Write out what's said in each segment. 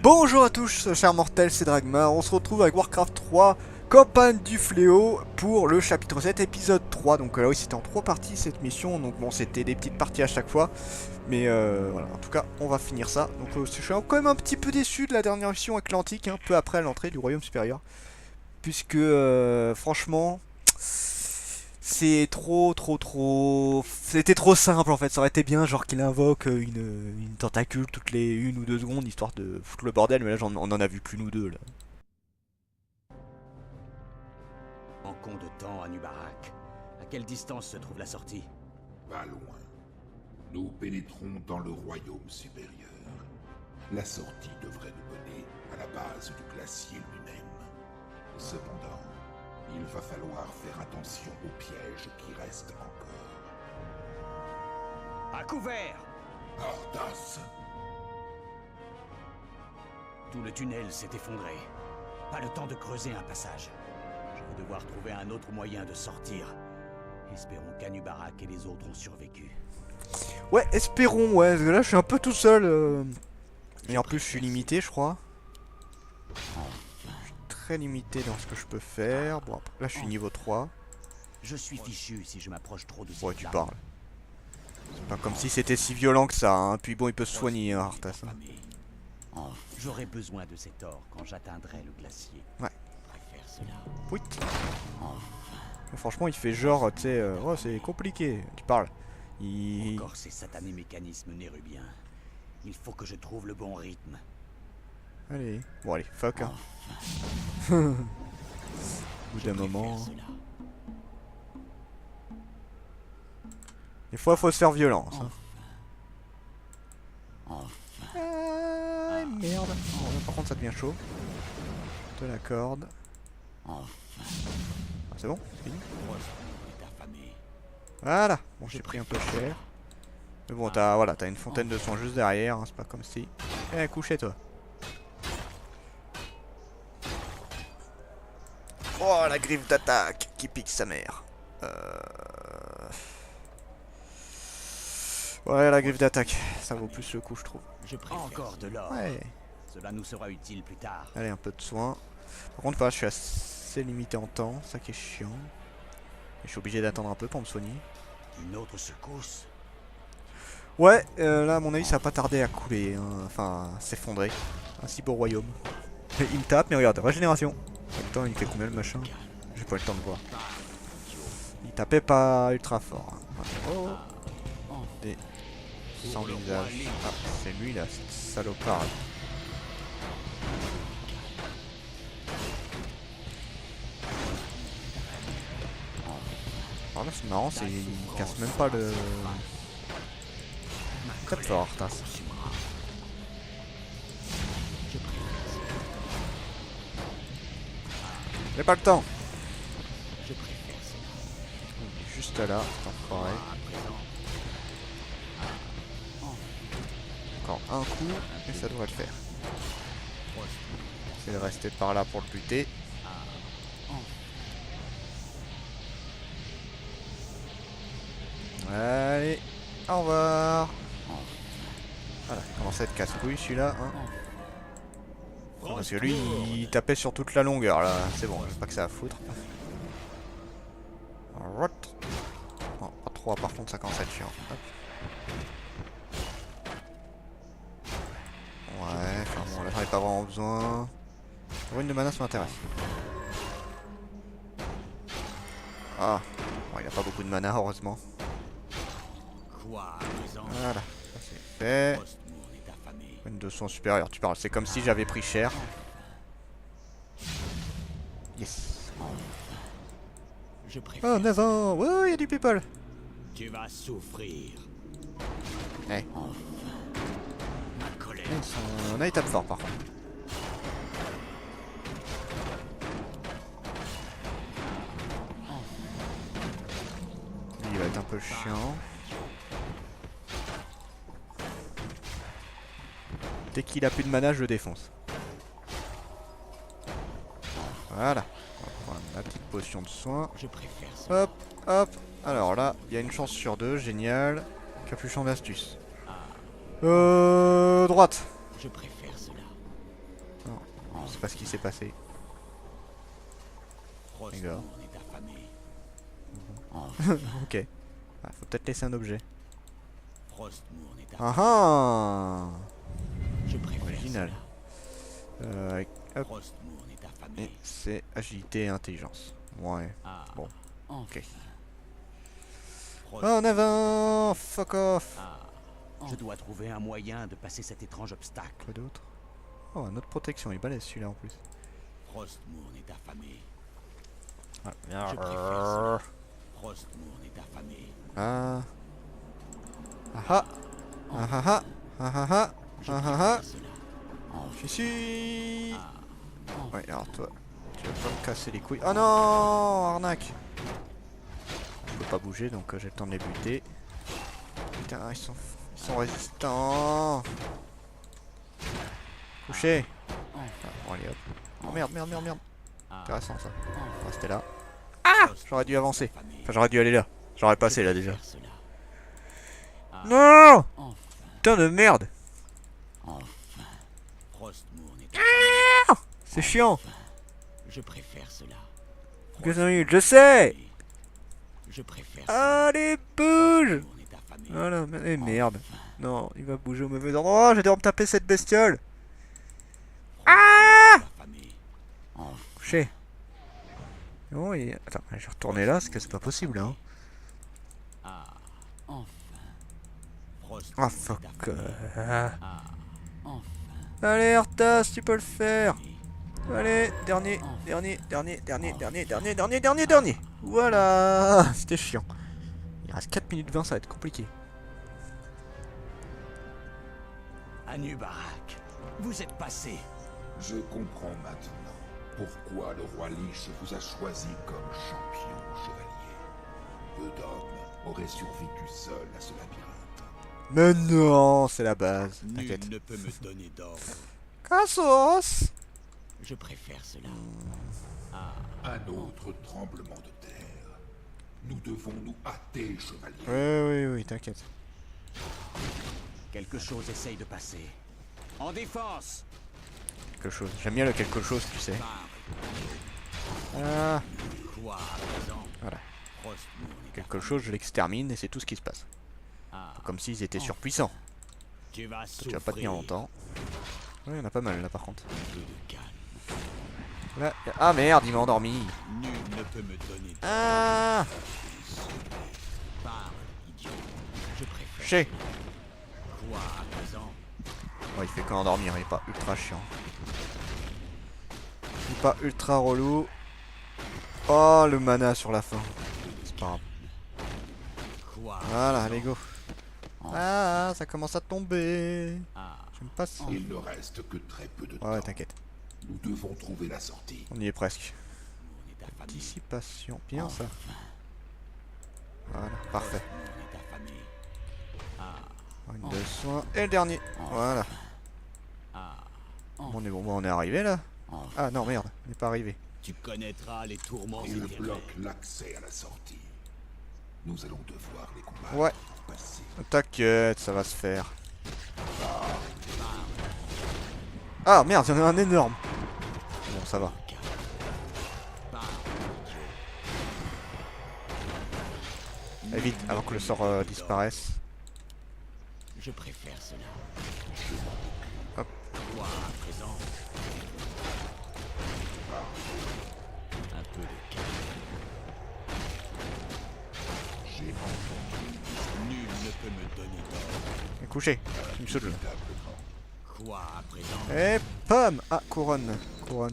Bonjour à tous, chers mortels, c'est Dragmar. On se retrouve avec Warcraft 3, Campagne du Fléau, pour le chapitre 7, épisode 3. Donc là, oui, c'était en 3 parties cette mission. Donc bon, c'était des petites parties à chaque fois. Mais voilà, en tout cas, on va finir ça. Donc je suis quand même un petit peu déçu de la dernière mission atlantique, peu après l'entrée du Royaume Supérieur. Puisque, franchement, c'est trop. C'était trop simple en fait. Ça aurait été bien, genre qu'il invoque une tentacule toutes les 1 ou 2 secondes, histoire de foutre le bordel. Mais là, on en a vu qu'une ou deux là. En con de temps à Nubarak. À quelle distance se trouve la sortie? Pas loin. Nous pénétrons dans le royaume supérieur. La sortie devrait nous mener à la base du glacier lui-même. Cependant, il va falloir faire attention aux pièges qui restent encore. À couvert! Arthas! Tout le tunnel s'est effondré. Pas le temps de creuser un passage. Je vais devoir trouver un autre moyen de sortir. Espérons qu'Anubarak et les autres ont survécu. Ouais, espérons, ouais. Parce que là, je suis un peu tout seul. Et en plus, je suis limité, je crois. Je suis très limité dans ce que je peux faire. Bon, après, là, je suis niveau 3. Je suis fichu si je m'approche trop de cette Ouais, tu lame. parles. C'est pas comme si c'était si violent que ça, hein. Puis bon, il peut se soigner, hein, Arthas. Hein. J'aurai besoin de cet or quand j'atteindrai le glacier. Ouais. Je préfère cela. Oui. Franchement, il fait genre, tu sais, oh, c'est compliqué. Tu parles. Encore ces satanés mécanismes nérubiens. Il faut que je trouve le bon rythme. Allez. Bon, allez, fuck, hein. Au bout d'un moment. Des fois, faut se faire violence. Hein. Ah, merde. Bon, là, par contre, ça devient chaud. De la corde. Ah, c'est bon, c'est fini. Voilà. Bon, j'ai pris un peu cher. Mais bon, t'as une fontaine de sang juste derrière. Hein, c'est pas comme si. Eh, couchez-toi. Oh, la griffe d'attaque qui pique sa mère. Ouais, la griffe d'attaque, ça vaut plus le coup, je trouve. Encore de l'or. Ouais. Cela nous sera utile plus tard. Allez, un peu de soin. Par contre, voilà, je suis assez limité en temps, ça qui est chiant. Et je suis obligé d'attendre un peu pour me soigner. Une autre secousse. Ouais, là, à mon avis, ça va pas tarder à couler, hein. Enfin, à s'effondrer. Ainsi beau royaume. Il me tape, mais regarde, régénération. En même temps, il fait combien le machin? J'ai pas eu le temps de voir. Il tapait pas ultra fort. Hein. Oh. Des sans visage. Ah, c'est lui là, cette salopard. Alors là, c'est marrant, il casse même pas le. Très fort, Arthas. J'ai pas le temps. Il est juste là, c'est enfoiré. Encore un coup, et ça devrait le faire. C'est de rester par là pour le buter. Allez, au revoir. Voilà, il commence à être casse-couille celui-là. Hein. Parce que lui, il tapait sur toute la longueur là. C'est bon, j'ai pas que ça à foutre. What? Non, pas 3, par contre ça commence à être chiant. Hop. Ouais, enfin bon, là j'en ai pas vraiment besoin. Ruine de mana, ça m'intéresse. Ah, bon, il a pas beaucoup de mana, heureusement. Voilà, ça c'est fait. Ruine de son supérieur, tu parles. C'est comme si j'avais pris cher. Yes. Oh, 9 ans. Ouais, il y a du people. Tu vas souffrir. Eh. Ma colère. On a il tape fort par contre. Lui, il va être un peu chiant. Dès qu'il a plus de mana, je le défonce. Voilà. On va prendre la petite potion de soin. Hop, hop. Alors là, il y a une chance sur 2, génial. Capuchon d'astuce. Droite. Je préfère cela. sais pas ce qui s'est passé. D'accord. Frostmourne est affamé. Ok. Ah, faut peut-être laisser un objet. Frostmourne est Ah affamé. ah. Je préfère Original. Hop. Frostmourne est Et affamé. c'est agilité et intelligence. Ouais. Ah. Bon. Enfin. Ok. Frostmourne- En avant. Fuck off. Ah. Je dois trouver un moyen de passer cet étrange obstacle. Quoi d'autre? Oh, notre protection, il est balèze celui-là en plus. Frostmourne est affamé. Ah. Je préfère cela. Frostmourne est affamé. Ah. Ah ah. Ah ah ah. Ah ah ah. Je Ah ah préfère ah. cela. Je suis. Ah. Ouais, alors toi, tu vas pas me casser les couilles. Oh non, arnaque. Je peux pas bouger donc j'ai le temps de les buter. Putain, ils sont résistants. Couché. Ah, bon allez hop. Oh merde, merde, merde, merde. Intéressant ça. On va rester là. Ah, j'aurais dû avancer. Enfin, j'aurais dû aller là. J'aurais passé là déjà. Non. Putain de merde. Frostmourne est C'est chiant. Je préfère cela. Que 5 minutes, je sais. Je préfère cela. Allez, bouge. Frostmourne est affamé. Voilà, mais merde. Non, il va bouger au mauvais endroit. J'ai dû me taper cette bestiole. Ah. Affamé. Couché. Oh, attends, je vais retourner là, parce que c'est pas possible, hein. Ah. Enfin. Ah, Frostmourne fuck. est affamé. Ah. Enfin. Allez, Arthas, tu peux le faire. Allez, dernier. Voilà. C'était chiant. Il reste 4 minutes 20, ça va être compliqué. Anub'arak, vous êtes passé. Je comprends maintenant pourquoi le roi Lich vous a choisi comme champion chevalier. Peu d'hommes auraient survécu seuls à ce labyrinthe. Mais non, c'est la base. Nul T'inquiète. ne peut me donner d'ordre. Cassos. Je préfère cela. Un autre tremblement de terre. Nous devons nous hâter, chevalier. Oui, t'inquiète. Quelque chose essaye de passer. En défense. Quelque chose. J'aime bien le quelque chose, tu sais. Ah, Quoi à présent? voilà. Frostmourne est Quelque chose, je l'extermine et c'est tout ce qui se passe. Ah. Comme s'ils étaient surpuissants. Tu vas Tu souffrir. vas pas tenir longtemps. Ouais, il y en a pas mal là par contre. Un peu de calme. Là, ah merde, il m'a endormi. Nul ne peut me donner d'ordre. Ah, Parle, idiot. Je préfère. chez. Quoi à présent? Oh, il fait qu'endormir, il est pas ultra chiant. Il est pas ultra relou. Oh, le mana sur la fin. C'est pas grave. Quoi? Voilà, allez go. Ah, ça commence à tomber. Ah. J'aime pas ça. Il ne reste que très peu de Ouais, temps. t'inquiète. Nous devons trouver la sortie. On y est presque. On est affamé. Dissipation, bien ça. Voilà, parfait. On est affamé. Une de soins. Et le dernier. Voilà. Bon, on est bon, on est arrivé là. Ah non, merde, on n'est pas arrivé. Tu connaîtras les tourments Il éternels. bloque l'accès à la sortie. Nous allons devoir les combattre Ouais. pour passer. T'inquiète, ça va se faire. Ah merde, il y en a un énorme. Bon, ça va. Allez, vite, avant que le sort disparaisse. Je préfère cela. Hop. Quoi à présent? Un peu de calme. J'ai entendu Nul ne peut me donner d'ordre. Et couché. Il me saoule. véritablement. Quoi à présent? Et pomme. Ah, couronne.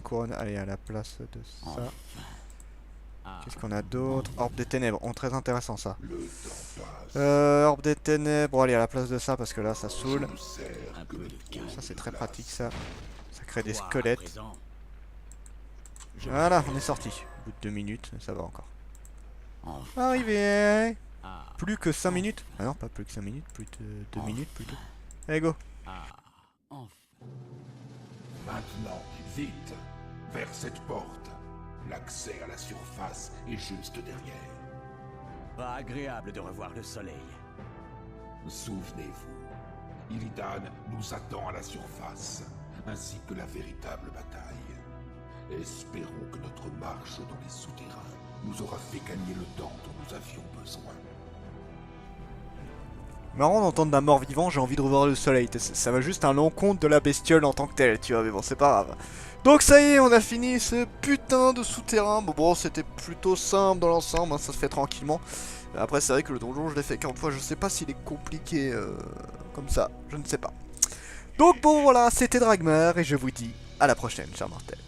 Couronne. Allez, à la place de ça. Qu'est-ce qu'on a d'autre? Orbe des ténèbres. Oh, très intéressant ça. Le temps passe. Orbe des ténèbres. Bon, allez, à la place de ça, parce que là, ça saoule. Nous sert Un que peu le de trou calme. Ça, c'est de très glace. pratique ça. Ça crée des Quoi à squelettes. présent? Voilà, on est sorti. Au bout de 2 minutes, ça va encore. Arrivé. Ah. Plus que 5 minutes. Ah non, pas plus que 5 minutes, plus de 2 minutes plutôt. Allez, go. Ah. Enfin. Maintenant, vite, vers cette porte. L'accès à la surface est juste derrière. Pas agréable de revoir le soleil. Souvenez-vous, Illidan nous attend à la surface. ainsi que la véritable bataille. Espérons que notre marche dans les souterrains nous aura fait gagner le temps dont nous avions besoin. Marrant d'entendre d'un mort-vivant, j'ai envie de revoir le soleil. Ça va juste à l'encontre de la bestiole en tant que telle, tu vois, mais bon, c'est pas grave. Donc ça y est, on a fini ce putain de souterrain. Bon, c'était plutôt simple dans l'ensemble, hein, ça se fait tranquillement. Après, c'est vrai que le donjon, je l'ai fait 40 fois, je sais pas s'il est compliqué comme ça, je ne sais pas. Donc bon, voilà, c'était Dragmar, et je vous dis à la prochaine, chers mortels.